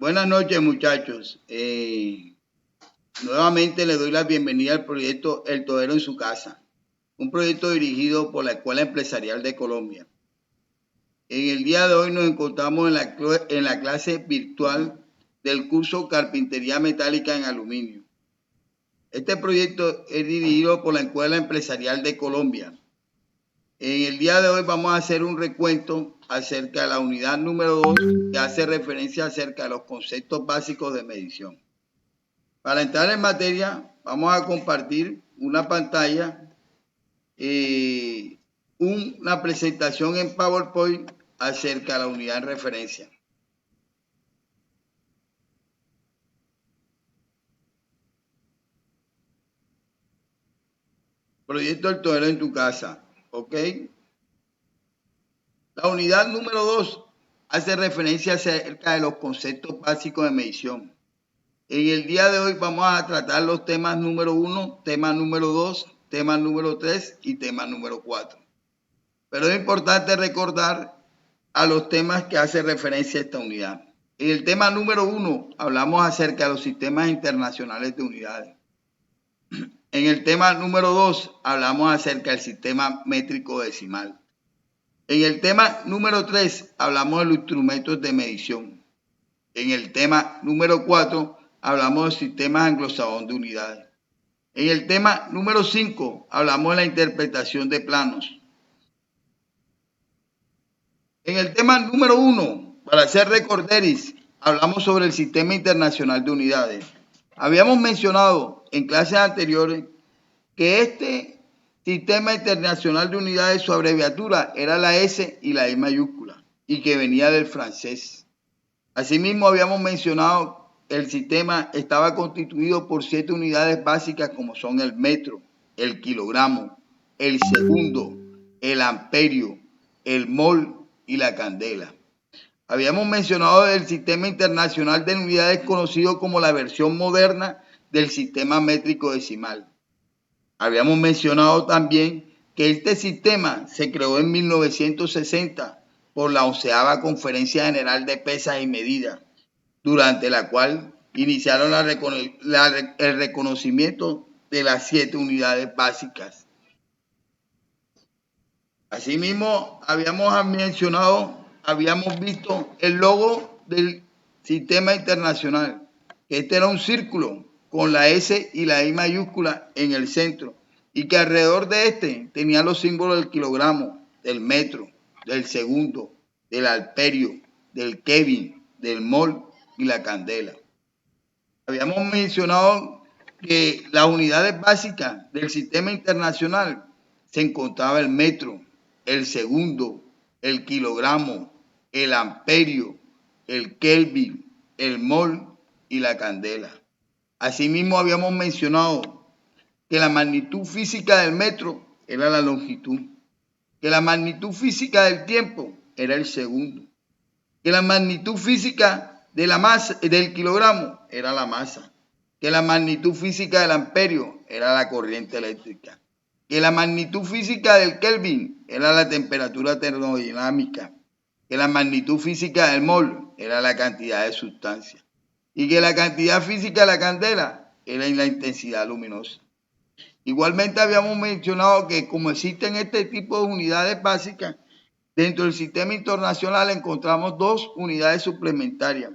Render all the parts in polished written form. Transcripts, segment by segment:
Buenas noches, muchachos. Nuevamente les doy la bienvenida al proyecto El Todero en su casa, un proyecto dirigido por la Escuela Empresarial de Colombia. En el día de hoy nos encontramos en la clase virtual del curso Carpintería Metálica en Aluminio. Este proyecto es dirigido por la Escuela Empresarial de Colombia. En el día de hoy vamos a hacer un recuento acerca de la unidad número 2 que hace referencia acerca de los conceptos básicos de medición. Para entrar en materia, vamos a compartir una pantalla, una presentación en PowerPoint acerca de la unidad de referencia. Proyecto El Todero en tu casa, ¿ok? La unidad número 2 hace referencia acerca de los conceptos básicos de medición. En el día de hoy vamos a tratar los temas número 1, tema número 2, tema número 3 y tema número 4. Pero es importante recordar a los temas que hace referencia a esta unidad. En el tema número 1 hablamos acerca de los sistemas internacionales de unidades. En el tema número 2 hablamos acerca del sistema métrico decimal. En el tema número 3 hablamos de los instrumentos de medición. En el tema número 4 hablamos de sistemas anglosajón de unidades. En el tema número 5 hablamos de la interpretación de planos. En el tema número 1, para hacer recorderis, hablamos sobre el Sistema Internacional de Unidades. Habíamos mencionado en clases anteriores que este Sistema Internacional de Unidades, su abreviatura era la S y la I mayúscula, y que venía del francés. Asimismo, habíamos mencionado que el sistema estaba constituido por 7 unidades básicas como son el metro, el kilogramo, el segundo, el amperio, el mol y la candela. Habíamos mencionado el Sistema Internacional de Unidades conocido como la versión moderna del sistema métrico decimal. Habíamos mencionado también que este sistema se creó en 1960 por la 11ª Conferencia General de Pesas y Medidas, durante la cual iniciaron el reconocimiento de las 7 unidades básicas. Asimismo, habíamos visto el logo del sistema internacional, que este era un círculo con la S y la I mayúscula en el centro, y que alrededor de este tenía los símbolos del kilogramo, del metro, del segundo, del alperio, del Kelvin, del mol y la candela. Habíamos mencionado que las unidades básicas del sistema internacional se encontraba el metro, el segundo, el kilogramo, el amperio, el Kelvin, el mol y la candela. Asimismo, habíamos mencionado que la magnitud física del metro era la longitud, que la magnitud física del tiempo era el segundo, que la magnitud física de la masa, del kilogramo era la masa, que la magnitud física del amperio era la corriente eléctrica, que la magnitud física del Kelvin era la temperatura termodinámica, que la magnitud física del mol era la cantidad de sustancia y que la cantidad física de la candela era la intensidad luminosa. Igualmente habíamos mencionado que como existen este tipo de unidades básicas, dentro del sistema internacional encontramos 2 unidades suplementarias,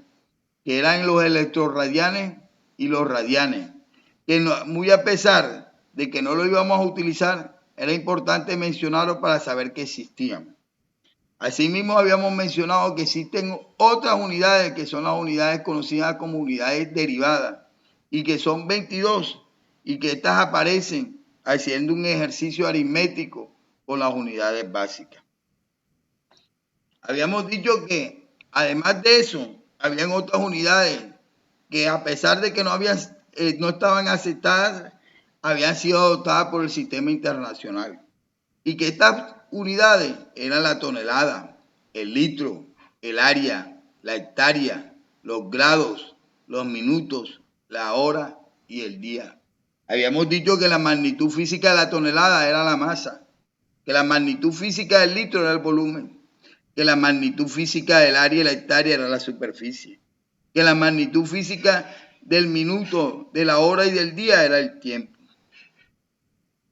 que eran los electroradianes y los radianes, que muy a pesar de que no lo íbamos a utilizar, era importante mencionarlo para saber que existían. Asimismo, habíamos mencionado que existen otras unidades que son las unidades conocidas como unidades derivadas y que son 22 y que estas aparecen haciendo un ejercicio aritmético con las unidades básicas. Habíamos dicho que además de eso, habían otras unidades que a pesar de que no estaban aceptadas, habían sido adoptadas por el sistema internacional. Y que estas unidades eran la tonelada, el litro, el área, la hectárea, los grados, los minutos, la hora y el día. Habíamos dicho que la magnitud física de la tonelada era la masa, que la magnitud física del litro era el volumen, que la magnitud física del área y la hectárea era la superficie, que la magnitud física del minuto, de la hora y del día era el tiempo.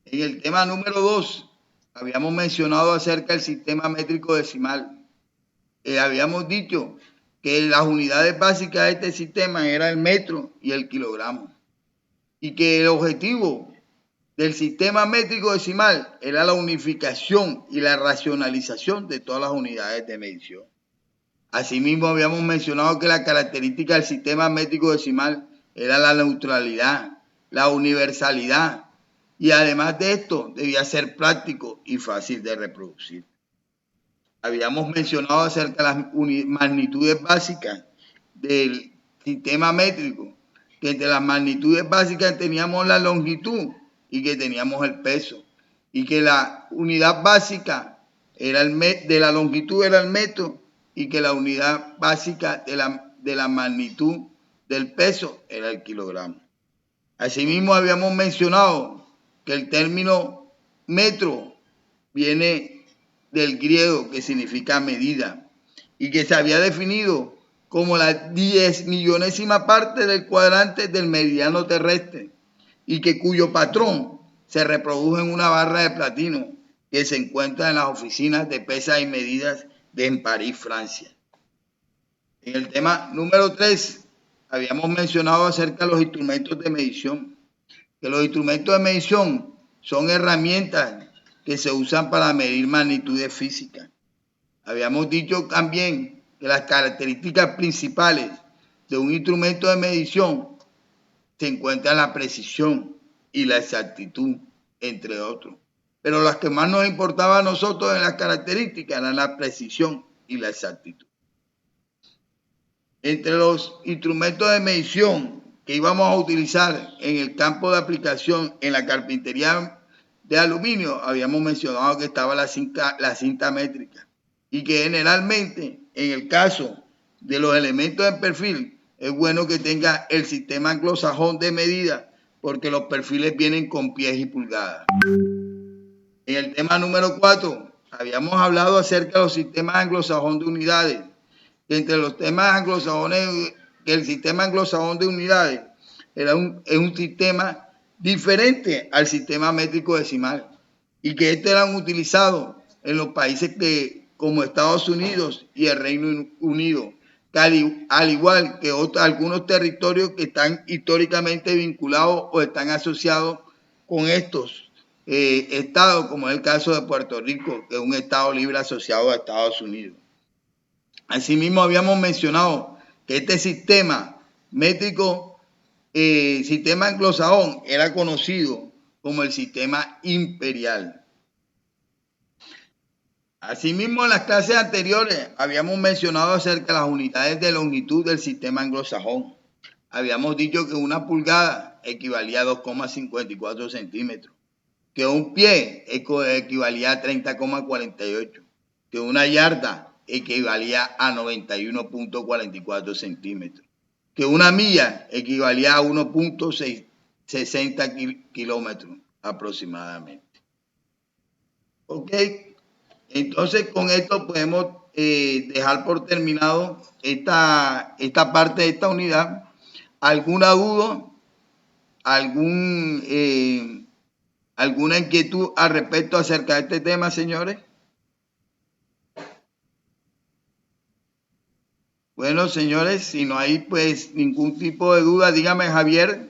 En el tema número 2, habíamos mencionado acerca del sistema métrico decimal. Habíamos dicho que las unidades básicas de este sistema eran el metro y el kilogramo, y que el objetivo del sistema métrico decimal era la unificación y la racionalización de todas las unidades de medición. Asimismo, habíamos mencionado que la característica del sistema métrico decimal era la neutralidad, la universalidad, y además de esto debía ser práctico y fácil de reproducir. Habíamos mencionado acerca de las magnitudes básicas del sistema métrico, que entre las magnitudes básicas teníamos la longitud y que teníamos el peso, y que la unidad básica era de la longitud era el metro, y que la unidad básica de la magnitud del peso era el kilogramo. Asimismo, habíamos mencionado que el término metro viene del griego, que significa medida, y que se había definido como la 10 millonésima parte del cuadrante del meridiano terrestre, y que cuyo patrón se reproduce en una barra de platino que se encuentra en las oficinas de pesas y medidas en París, Francia. En el tema número 3, habíamos mencionado acerca de los instrumentos de medición, que los instrumentos de medición son herramientas que se usan para medir magnitudes físicas. Habíamos dicho también que las características principales de un instrumento de medición se encuentran la precisión y la exactitud, entre otros. Pero las que más nos importaba a nosotros en las características eran la precisión y la exactitud. Entre los instrumentos de medición que íbamos a utilizar en el campo de aplicación en la carpintería de aluminio, habíamos mencionado que estaba la cinta métrica, y que generalmente en el caso de los elementos de perfil es bueno que tenga el sistema anglosajón de medida, porque los perfiles vienen con pies y pulgadas. En el tema número 4 habíamos hablado acerca de los sistemas anglosajón de unidades, que entre los temas anglosajones, que el sistema anglosajón de unidades es un sistema diferente al sistema métrico decimal, y que este eran utilizados en los países como Estados Unidos y el Reino Unido, que al igual que algunos territorios que están históricamente vinculados o están asociados con estos estados, como es el caso de Puerto Rico, que es un estado libre asociado a Estados Unidos. Asimismo, habíamos mencionado que este sistema métrico, sistema anglosajón, era conocido como el sistema imperial. Asimismo, en las clases anteriores habíamos mencionado acerca de las unidades de longitud del sistema anglosajón. Habíamos dicho que una pulgada equivalía a 2,54 centímetros, que un pie equivalía a 30,48, que una yarda equivalía a 91,44 centímetros, que una milla equivalía a 1,60 kilómetros aproximadamente. Ok, entonces con esto podemos dejar por terminado esta parte de esta unidad. ¿Alguna duda? ¿Alguna inquietud al respecto acerca de este tema, señores? Bueno, señores, si no hay pues ningún tipo de duda, dígame, Javier.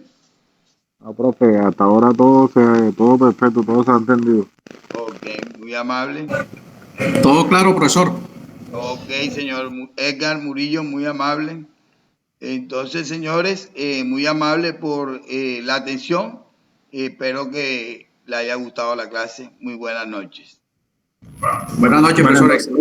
Profe, hasta ahora todo perfecto, todo se ha entendido. Ok, muy amable. Todo claro, profesor. Ok, señor Edgar Murillo, muy amable. Entonces, señores, muy amable por la atención. Espero que le haya gustado la clase. Muy buenas noches. Buenas noches, profesor.